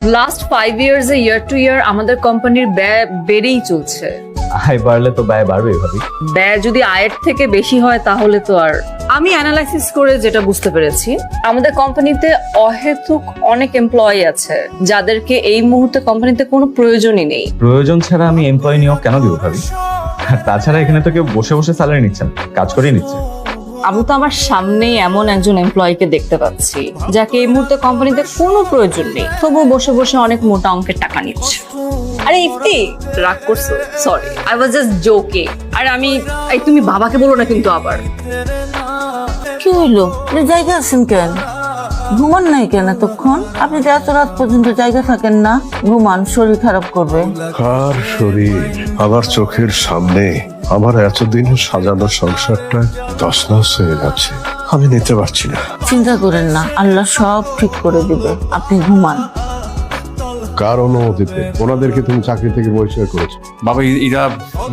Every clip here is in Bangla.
লাস্ট 5 ইয়ার্সে ইয়ার টু ইয়ার আমাদের কোম্পানির ব্যয় বেড়েই চলছে। আয় বাড়লে তো ব্যয় বাড়বে ভাবি। ব্যয় যদি আয়ের থেকে বেশি হয় তাহলে তো আর। আমি অ্যানালাইসিস করে যেটা বুঝতে পেরেছি, আমাদের কোম্পানিতে অহেতুক অনেক এমপ্লয়ি আছে যাদেরকে এই মুহূর্তে কোম্পানিতে কোনো প্রয়োজনই নেই। প্রয়োজন ছাড়া আমি এমপ্লয়ি নিয়োগ কেন দিব ভাবি? আর তাছাড়া এখানে তো কেউ বসে বসে স্যালারি নিচ্ছেন, কাজ করেই নিচ্ছে। আমি তো আমার সামনেই এমন একজন এমপ্লয়িকে দেখতে পাচ্ছি যাকে এই মুহূর্তে কোম্পানিতে কোনো প্রয়োজন নেই, তবুও বসে বসে অনেক মোটা অঙ্কের টাকা নিচ্ছে। আরে ইফতি, রাগ করছো? Sorry, I was just joking. আর তুমি বাবাকে বলো না কিন্তু আবার। কি হইলো? আপনি জায়গা আছেন কেন? ঘুমান নাই কেন এতক্ষণ? আপনি তো এত রাত পর্যন্ত জায়গা থাকেন না, ঘুমান, শরীর খারাপ করবে। কার শরীর? আমার চোখের সামনে আমার এতদিনের সাজানো সংসারটা তছনছ হয়ে যাচ্ছে, আমি নিতে পারছি না। চিন্তা করেন না, আল্লাহ সব ঠিক করে দিবে, আপনি ঘুমান। কার অনুমতিতে ওনাদেরকে তুমি চাকরি থেকে বহিষ্কার করেছো? বাবা, এরা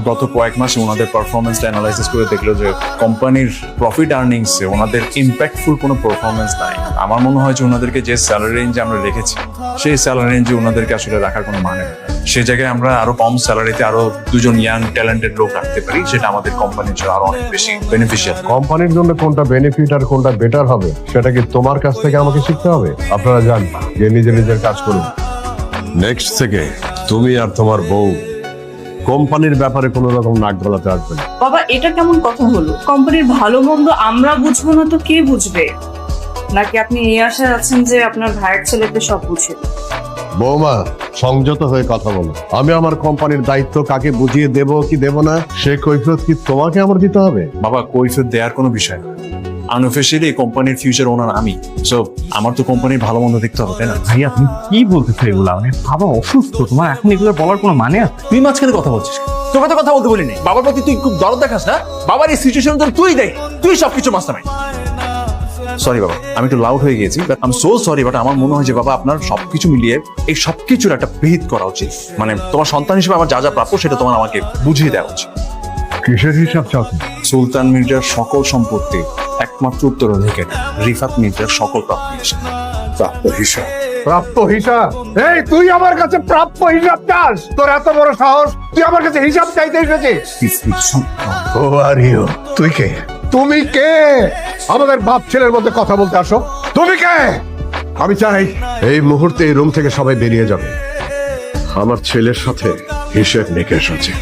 গত কয়েক মাসে ওনাদের পারফরমেন্সটা অ্যানালাইসিস করে দেখলো যে কোম্পানির প্রফিট আর্নিংসে ওনাদের ইম্প্যাক্টফুল কোনো পারফরমেন্স নাই। আমার মনে হয় যে ওনাদেরকে যে স্যালারি রেঞ্জে আমরা রেখেছি সেই স্যালারি রেঞ্জে ওনাদেরকে আসলে রাখার কোনো মানে নেই। সেই জায়গায় আমরা আরো কম স্যালারিতে আরো দুজন ইয়াং ট্যালেন্টেড লোক রাখতে পারি, সেটা আমাদের কোম্পানির জন্য আরো অনেক বেশি বেনিফিশিয়াল। কোম্পানির জন্য কোনটা বেনিফিট আর কোনটা বেটার হবে সেটা কি তোমার কাছ থেকে আমাকে শিখতে হবে? আপনারা যান, গিয়ে নিজের কাজ করুন। নেক্সট থেকে তুমি আর তোমার বউ কোম্পানির ব্যাপারে কোনো রকম নাক গলাতে আসবে না। বাবা, এটা কেমন কথা হলো? কোম্পানির ভালো মন্দ আমরা বুঝবো না তো কে বুঝবে? নাকি আপনি এই আশায় আছেন যে আপনার ভাইয়ের ছেলেকে সব বুঝে? বৌমা, সংযত হয়ে কথা বলো। আমি আমার কোম্পানির দায়িত্ব কাকে বুঝিয়ে দেব কি দেব না সে কৈফিয়ত কি তোমাকে আমার দিতে হবে? বাবা, কৈফিয়ত দেওয়ার কোনো বিষয় না। আনঅফিশিয়ালি কোম্পানির ফিউচার ওনার আমি, সো আমার তো কোম্পানির ভালো মন্দ দেখতে হবে, তাই না? ভাইয়া তুমি কি বলতেছো এগুলা? মানে বাবা অসুস্থ, তোমার এখন এগুলো বলার কোনো মানে আছে? তুই মাঝখানে কথা বলছিস, তোকে তো কথা বলতে বলিনি। বাবার প্রতি তুই খুব দরদ দেখাস না? বাবার এই সিচুয়েশন তো তুই দেখ, তুই সবকিছু মাস্টারমাইন্ড। সরি বাবা, আমি একটু লাউড হয়ে গেছি, but I am so sorry. But আমার মনে হয় যে বাবা আপনার সবকিছু মিলিয়ে এই সবকিছুর একটা বিহিত করা উচিত। মানে তোমার সন্তান হিসেবে আমার যা যা প্রাপ্য সেটা তোমার আমাকে বুঝিয়ে দেওয়া উচিত। কিসের হিসাব চাও? সুলতান মির্জার সকল সম্পত্তি একমাত্র উত্তরাধিকারী রিফাত মির্জার সকল প্রাপ্য হিসাব। প্রাপ্ত হিসাব? প্রাপ্য হিসাব? এই তুই আমার কাছে প্রাপ্য হিসাব চাস? তোর এত বড় সাহস, তুই আমার কাছে হিসাব চাইতে এসেছিস? ও আর ইউ, তুই কে? তুমি কে? আমাদের বাপ ছেলের মধ্যে কথা বলতে আসো? তুমি কে? আমি চাই এই মুহূর্তে এই রুম থেকে সবাই বেরিয়ে যাবে। আমার ছেলের সাথে হিসেব নিকেশ আছে।